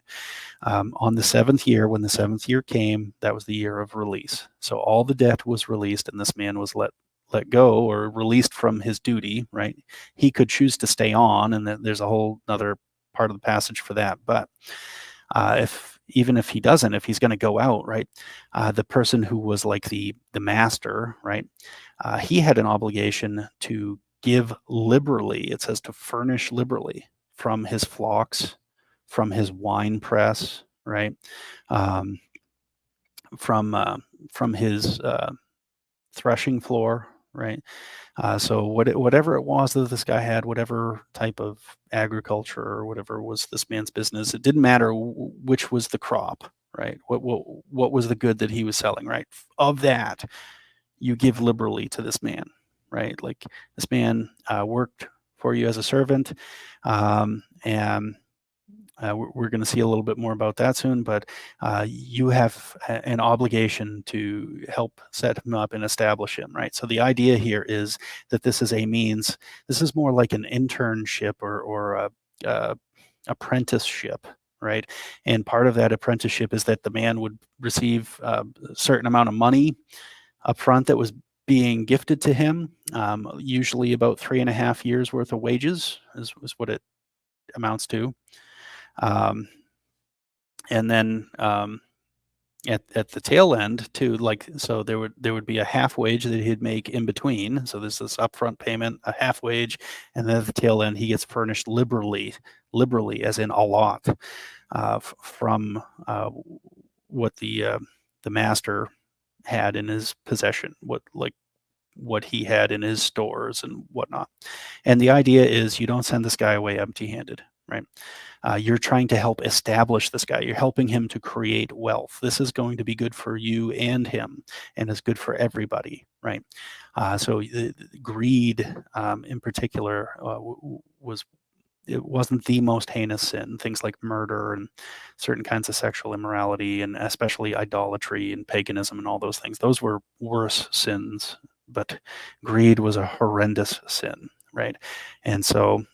On the seventh year, when the seventh year came, that was the year of release. So all the debt was released, and this man was let go or released from his duty. Right? He could choose to stay on, and there's a whole other part of the passage for that. But if even if he doesn't, if he's going to go out, right, the person who was like the master, right, he had an obligation to give liberally. It says to furnish liberally from his flocks, from his wine press, right, um, from uh, from his threshing floor, right. So whatever it was that this guy had, whatever type of agriculture or whatever was this man's business, it didn't matter which was the crop, right? What was the good that he was selling, right? Of that, you give liberally to this man, right? Like this man worked for you as a servant, and we're going to see a little bit more about that soon, but you have an obligation to help set him up and establish him, right? So the idea here is that this is a means, this is more like an internship or a apprenticeship, right? And part of that apprenticeship is that the man would receive a certain amount of money up front that was being gifted to him, usually about 3.5 years worth of wages is what it amounts to. Um, and then at the tail end too, like so there would be a half wage that he'd make in between. So there's this upfront payment, a half wage, and then at the tail end he gets furnished liberally as in a lot from what the master had in his possession, what he had in his stores and whatnot. And the idea is you don't send this guy away empty-handed, right? You're trying to help establish this guy. You're helping him to create wealth. This is going to be good for you and him, and is good for everybody, right? So greed, in particular, was it wasn't the most heinous sin. Things like murder and certain kinds of sexual immorality, and especially idolatry and paganism and all those things. Those were worse sins, but greed was a horrendous sin, right? And so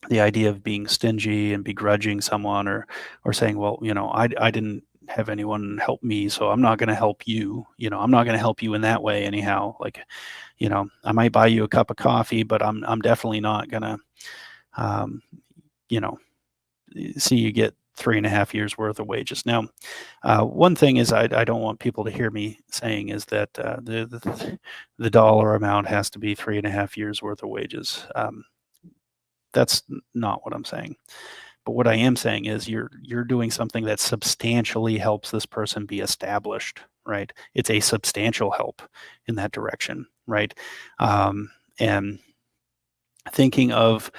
the idea of being stingy and begrudging someone, or saying, well, I didn't have anyone help me, so I'm not going to help you. I'm not going to help you in that way anyhow. Like, I might buy you a cup of coffee, but I'm definitely not going to, um, you know, see you get 3.5 years worth of wages. Now, one thing is I don't want people to hear me saying is that the dollar amount has to be 3.5 years worth of wages. That's not what I'm saying. But what I am saying is you're doing something that substantially helps this person be established, right? It's a substantial help in that direction, right? And thinking of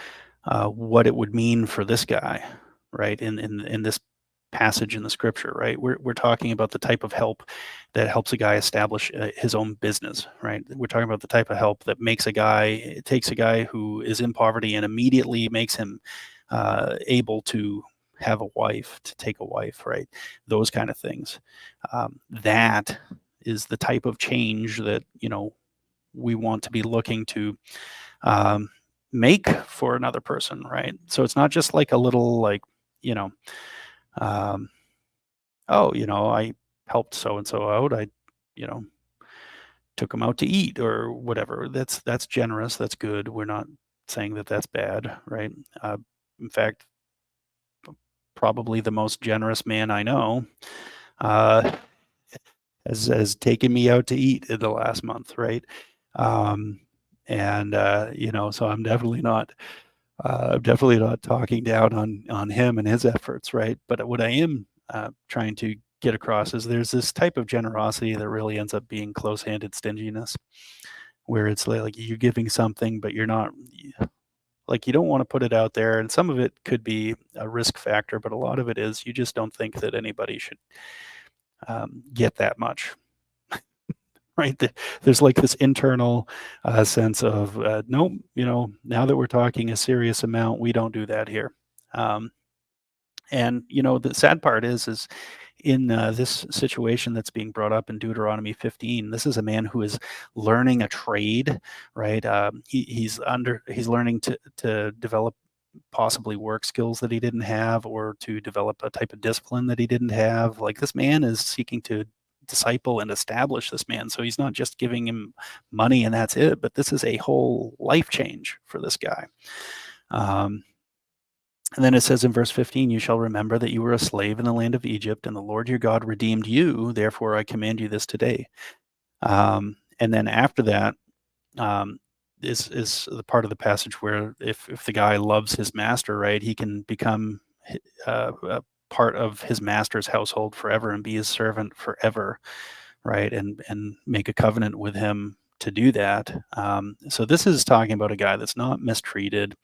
what it would mean for this guy, right? In this passage in the scripture, right? We're talking about the type of help that helps a guy establish his own business, right? We're talking about the type of help that it takes a guy who is in poverty and immediately makes him able to have a wife, to take a wife, right? Those kind of things. That is the type of change that we want to be looking to um, make for another person, right? So it's not just like a little like you know um, oh, I helped so and so out. I, you know, took them out to eat or whatever. That's generous. That's good. We're not saying that that's bad, right? In fact, probably the most generous man I know uh, has taken me out to eat in the last month, right? Um, and so I'm definitely not talking down on him and his efforts, right? But what I am trying to get across is there's this type of generosity that really ends up being close-handed stinginess, where it's like you're giving something, but you're not like you don't want to put it out there, and some of it could be a risk factor, but a lot of it is you just don't think that anybody should get that much, right? There's like this internal sense of nope, now that we're talking a serious amount, we don't do that here. Um, And the sad part is in this situation that's being brought up in Deuteronomy 15. This is a man who is learning a trade, right? He's learning to develop possibly work skills that he didn't have, or to develop a type of discipline that he didn't have. Like, this man is seeking to disciple and establish this man. So he's not just giving him money and that's it, but this is a whole life change for this guy. And then it says in verse 15, you shall remember that you were a slave in the land of Egypt, and the Lord your God redeemed you. Therefore, I command you this today. And then after that, um, is the part of the passage where if the guy loves his master, right, he can become a part of his master's household forever and be his servant forever, right, and make a covenant with him to do that. So this is talking about a guy that's not mistreated.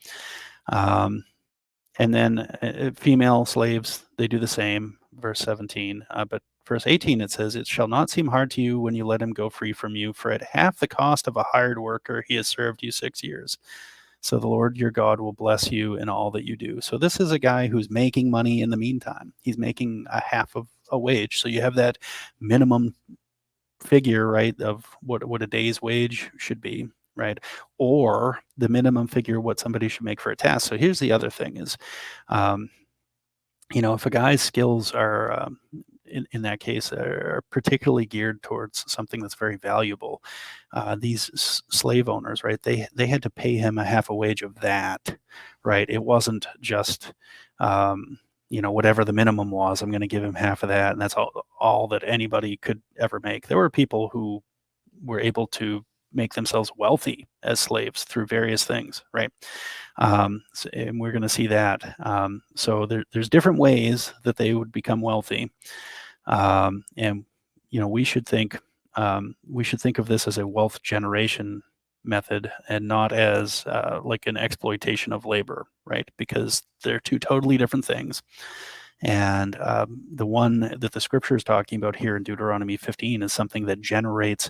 And then female slaves, they do the same, verse 17. But verse 18, it says, it shall not seem hard to you when you let him go free from you, for at half the cost of a hired worker, he has served you 6 years. So the Lord your God will bless you in all that you do. So this is a guy who's making money in the meantime. He's making a half of a wage. So you have that minimum figure, right, of what a day's wage should be, right, or the minimum figure what somebody should make for a task. So here's the other thing is, um, if a guy's skills are in that case are particularly geared towards something that's very valuable, these slave owners, right, they had to pay him a half a wage of that, right? It wasn't just whatever the minimum was, I'm going to give him half of that, and that's all that anybody could ever make. There were people who were able to make themselves wealthy as slaves through various things, right? And we're going to see that. So there's different ways that they would become wealthy, and we should think of this as a wealth generation method and not as like an exploitation of labor, right? Because they're two totally different things. And the one that the scripture is talking about here in Deuteronomy 15 is something that generates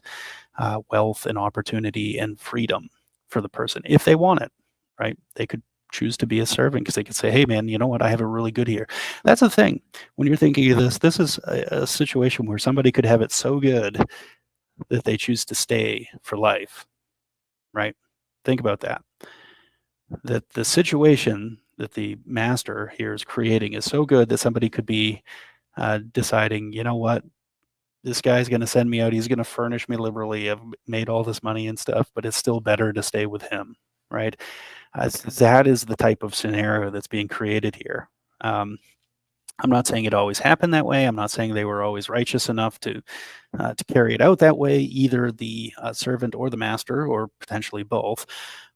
wealth and opportunity and freedom for the person if they want it, right? They could choose to be a servant because they could say, hey, man, you know what? I have it really good here. That's the thing. When you're thinking of this is a situation where somebody could have it so good that they choose to stay for life, right? Think about that. That the situation that the master here is creating is so good that somebody could be deciding, you know what, this guy's going to send me out. He's going to furnish me liberally. I've made all this money and stuff, but it's still better to stay with him, right? That is the type of scenario that's being created here. I'm not saying it always happened that way. I'm not saying they were always righteous enough to carry it out that way, either the servant or the master, or potentially both,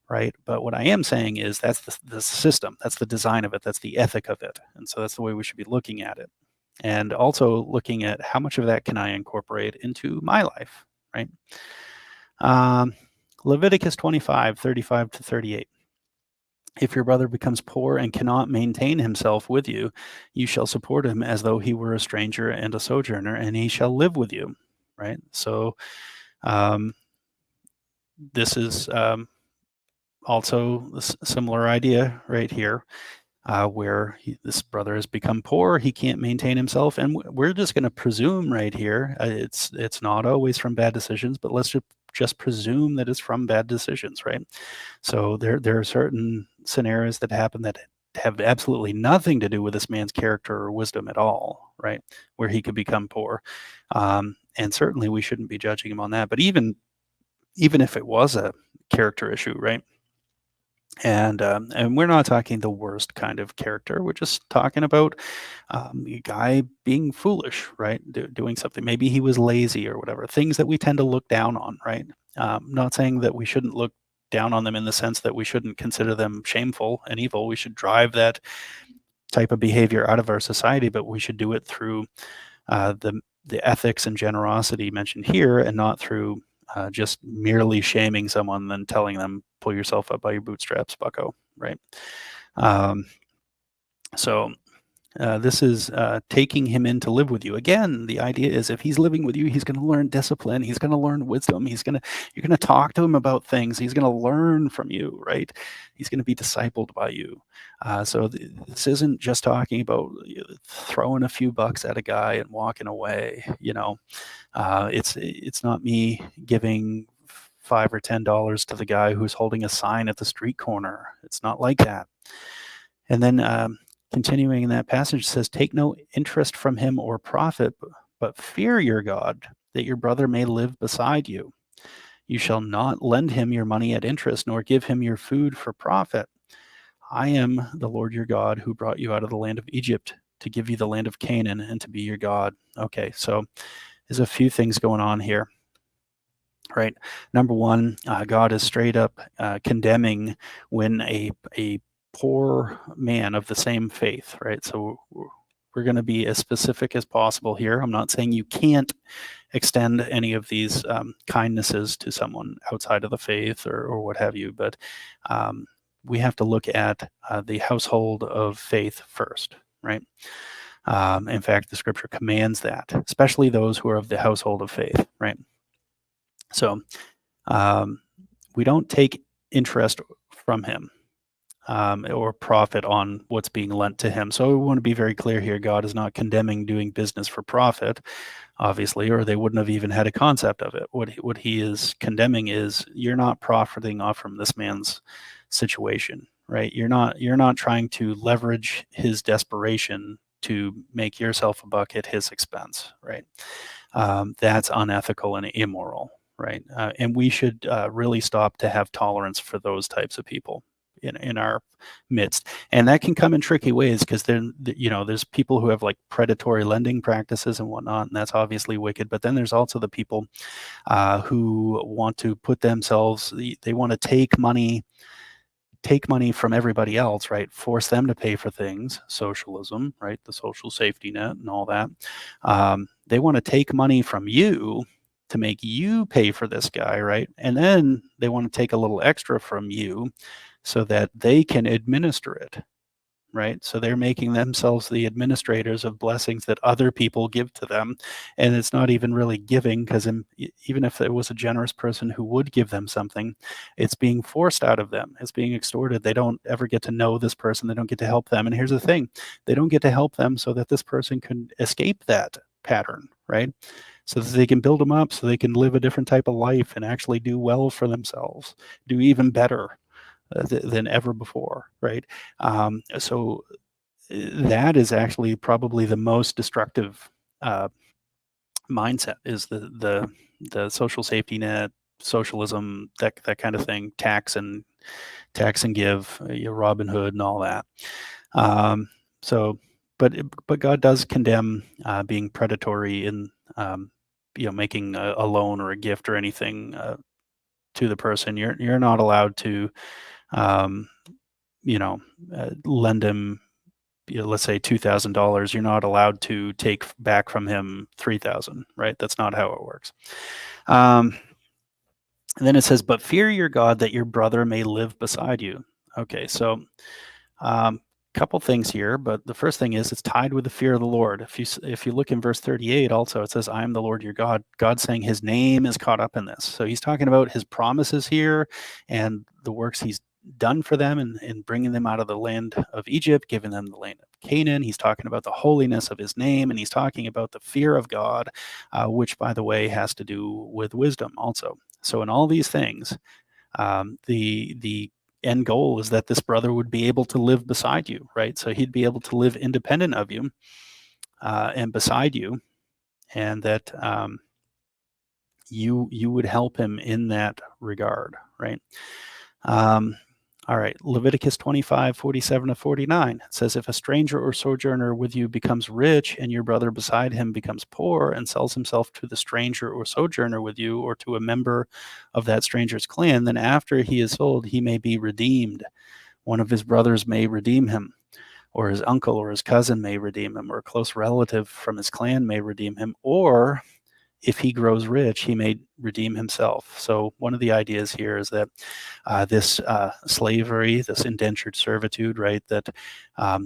right? But what I am saying is that's the system, that's the design of it, that's the ethic of it, and so that's the way we should be looking at it, and also looking at how much of that can I incorporate into my life, right? Leviticus 25:35-38. If your brother becomes poor and cannot maintain himself with you, you shall support him as though he were a stranger and a sojourner, and he shall live with you, right? So this is also a similar idea right here, where this brother has become poor, he can't maintain himself, and we're just going to presume right here, it's not always from bad decisions, but let's just presume that it's from bad decisions, right? So there are certain scenarios that happen that have absolutely nothing to do with this man's character or wisdom at all, right? Where he could become poor, and certainly we shouldn't be judging him on that. But even if it was a character issue, right? And we're not talking the worst kind of character. We're just talking about a guy being foolish, right? Doing something. Maybe he was lazy or whatever. Things that we tend to look down on, right? Not saying that we shouldn't look down on them in the sense that we shouldn't consider them shameful and evil. We should drive that type of behavior out of our society, but we should do it through the ethics and generosity mentioned here, and not through just merely shaming someone and then telling them, pull yourself up by your bootstraps, bucko, right? So This is taking him in to live with you. Again, the idea is if he's living with you, he's going to learn discipline. He's going to learn wisdom. You're going to talk to him about things. He's going to learn from you, right? He's going to be discipled by you. So this isn't just talking about throwing a few bucks at a guy and walking away. It's not me giving $5 or $10 to the guy who's holding a sign at the street corner. It's not like that. And then continuing in that passage says, take no interest from him or profit, but fear your God, that your brother may live beside you. You shall not lend him your money at interest, nor give him your food for profit. I am the Lord your God who brought you out of the land of Egypt to give you the land of Canaan and to be your God. Okay, so there's a few things going on here. Right. Number one, God is straight up condemning when a poor man of the same faith, right? So we're going to be as specific as possible here. I'm not saying you can't extend any of these kindnesses to someone outside of the faith or what have you, but we have to look at the household of faith first, right? In fact, the scripture commands that, especially those who are of the household of faith, right? So we don't take interest from him or profit on what's being lent to him. So we want to be very clear here. God is not condemning doing business for profit, obviously, or they wouldn't have even had a concept of it. What he is condemning is you're not profiting off from this man's situation, right? You're not trying to leverage his desperation to make yourself a buck at his expense, right? That's unethical and immoral, right? And we should really stop to have tolerance for those types of people in our midst. And that can come in tricky ways because then, there's people who have like predatory lending practices and whatnot, and that's obviously wicked. But then there's also the people who want to put themselves, they want to take money from everybody else, right? Force them to pay for things, socialism, right? The social safety net and all that. They want to take money from you to make you pay for this guy, right? And then they want to take a little extra from you so that they can administer it, right? So they're making themselves the administrators of blessings that other people give to them. And it's not even really giving, because even if it was a generous person who would give them something, it's being forced out of them. It's being extorted. They don't ever get to know this person. They don't get to help them. And here's the thing, they don't get to help them so that this person can escape that pattern, right? So that they can build them up, so they can live a different type of life and actually do well for themselves, do even better than ever before, right? So that is actually probably the most destructive mindset, is the social safety net, socialism, that kind of thing, tax and give, Robin Hood and all that. So, but God does condemn being predatory in making a loan or a gift or anything to the person. You're not allowed to lend him, let's say $2,000. You're not allowed to take back from him 3,000, right? That's not how it works. And then it says, but fear your God that your brother may live beside you. Okay, so couple things here, but the first thing is it's tied with the fear of the Lord. If you look in verse 38 also, it says, I am the Lord your God. God's saying his name is caught up in this. So he's talking about his promises here and the works he's done for them in bringing them out of the land of Egypt, giving them the land of Canaan. He's talking about the holiness of his name, and he's talking about the fear of God, which, by the way, has to do with wisdom also. So in all these things, the end goal is that this brother would be able to live beside you, right? So he'd be able to live independent of you and beside you, and that you would help him in that regard, right? All right, Leviticus 25:47-49 says, if a stranger or sojourner with you becomes rich and your brother beside him becomes poor and sells himself to the stranger or sojourner with you or to a member of that stranger's clan, then after he is sold, he may be redeemed. One of his brothers may redeem him, or his uncle or his cousin may redeem him, or a close relative from his clan may redeem him, or if he grows rich, he may redeem himself. So one of the ideas here is that this slavery, this indentured servitude, right, that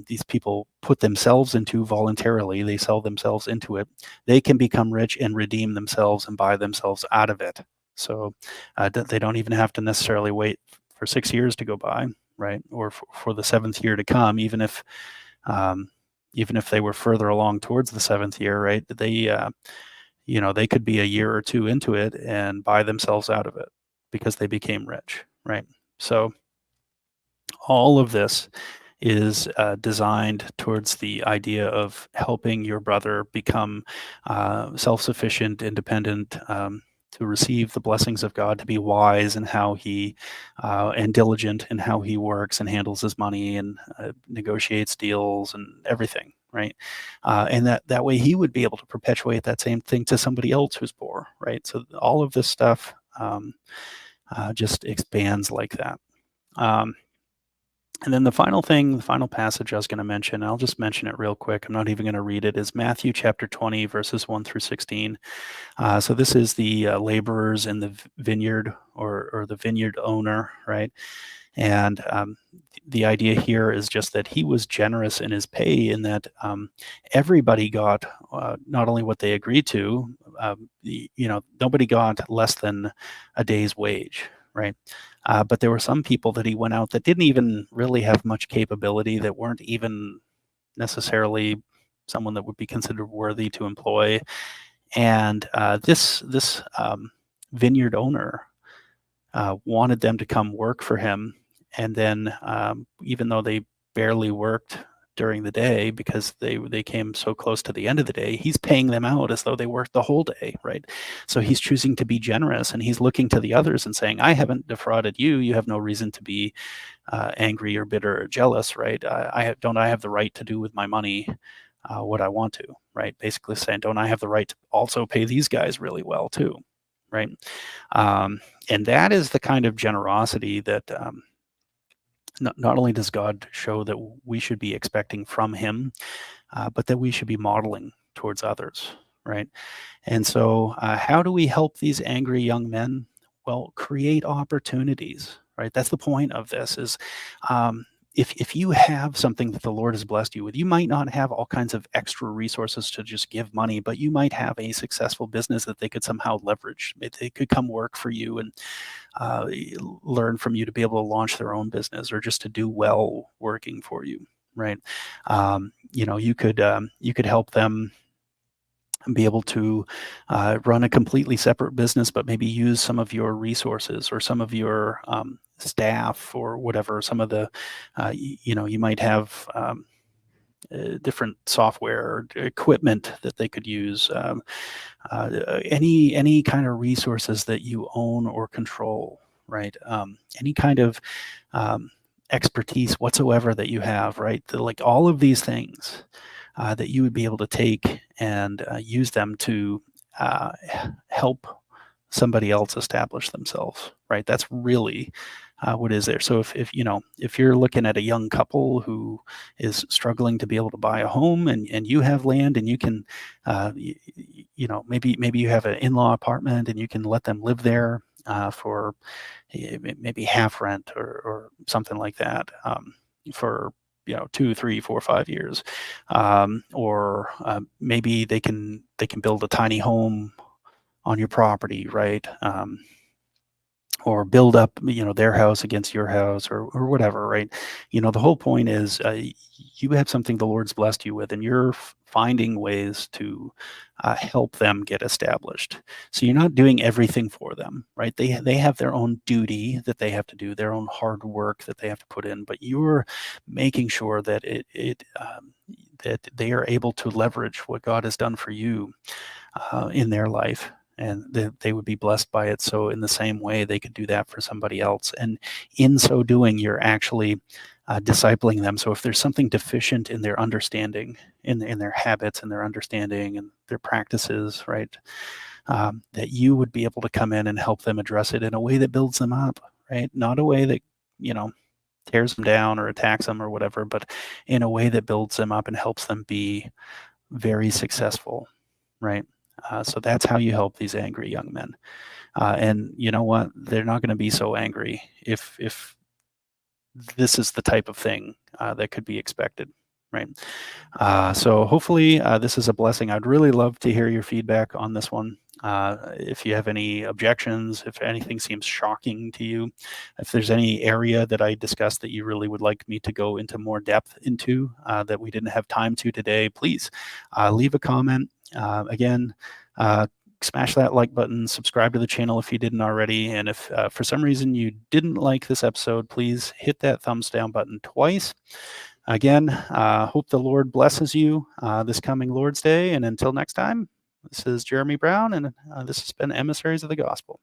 these people put themselves into voluntarily, they sell themselves into it, they can become rich and redeem themselves and buy themselves out of it. So they don't even have to necessarily wait for 6 years to go by, right, or for the seventh year to come, um, even if they were further along towards the seventh year, right, they could be a year or two into it and buy themselves out of it because they became rich, right? So all of this is designed towards the idea of helping your brother become self-sufficient, independent, to receive the blessings of God, to be wise in how he and diligent in how he works and handles his money and negotiates deals and everything, right? And that way he would be able to perpetuate that same thing to somebody else who's poor, right? So all of this stuff just expands like that. Um, and then the final thing, the final passage I was going to mention, I'll just mention it real quick. I'm not even going to read it, is Matthew chapter 20, verses 1 through 16. So this is the laborers in the vineyard, or the vineyard owner, right? And the idea here is just that he was generous in his pay, in that everybody got not only what they agreed to, nobody got less than a day's wage, right? But there were some people that he went out that didn't even really have much capability, that weren't even necessarily someone that would be considered worthy to employ. And this vineyard owner wanted them to come work for him. And then, even though they barely worked during the day because they came so close to the end of the day, he's paying them out as though they worked the whole day, right? So he's choosing to be generous, and he's looking to the others and saying, "I haven't defrauded you. You have no reason to be angry or bitter or jealous, right? I have the right to do with my money what I want to, right? Basically saying, don't I have the right to also pay these guys really well too, right? And that is the kind of generosity that not only does God show that we should be expecting from Him, but that we should be modeling towards others, right? And so, how do we help these angry young men? Well, create opportunities, right? That's the point of this. Is if you have something that the Lord has blessed you with, you might not have all kinds of extra resources to just give money, but you might have a successful business that they could somehow leverage. They could come work for you and uh, learn from you to be able to launch their own business, or just to do well working for you, right? You could help them be able to run a completely separate business, but maybe use some of your resources or some of your staff or whatever. Some of the, you might have different software or equipment that they could use. Any kind of resources that you own or control, right? Any kind of expertise whatsoever that you have, right? Like all of these things that you would be able to take and use them to uh, help somebody else establish themselves, right? That's really what is there. So if you're looking at a young couple who is struggling to be able to buy a home, and you have land, and you can, maybe you have an in-law apartment and you can let them live there for maybe half rent, or something like that, for 2, 3, 4, 5 years, or maybe they can build a tiny home on your property, right? Or build up, their house against your house, or whatever, right? The whole point is, you have something the Lord's blessed you with, and you're finding ways to help them get established. So you're not doing everything for them, right? They have their own duty that they have to do, their own hard work that they have to put in, but you're making sure that that they are able to leverage what God has done for you in their life, and they would be blessed by it. So in the same way, they could do that for somebody else. And in so doing, you're actually discipling them. So if there's something deficient in their understanding, in their habits and their understanding and their practices, right, that you would be able to come in and help them address it in a way that builds them up, right? Not a way that, you know, tears them down or attacks them or whatever, but in a way that builds them up and helps them be very successful, right? So that's how you help these angry young men. And you know what? They're not going to be so angry if this is the type of thing that could be expected, right? So hopefully this is a blessing. I'd really love to hear your feedback on this one. If you have any objections, if anything seems shocking to you, if there's any area that I discussed that you really would like me to go into more depth into that we didn't have time to today, please leave a comment. Again, smash that like button, subscribe to the channel if you didn't already, and if for some reason you didn't like this episode, please hit that thumbs down button twice. Again, hope the Lord blesses you this coming Lord's Day, and until next time, this is Jeremy Brown, and this has been Emissaries of the Gospel.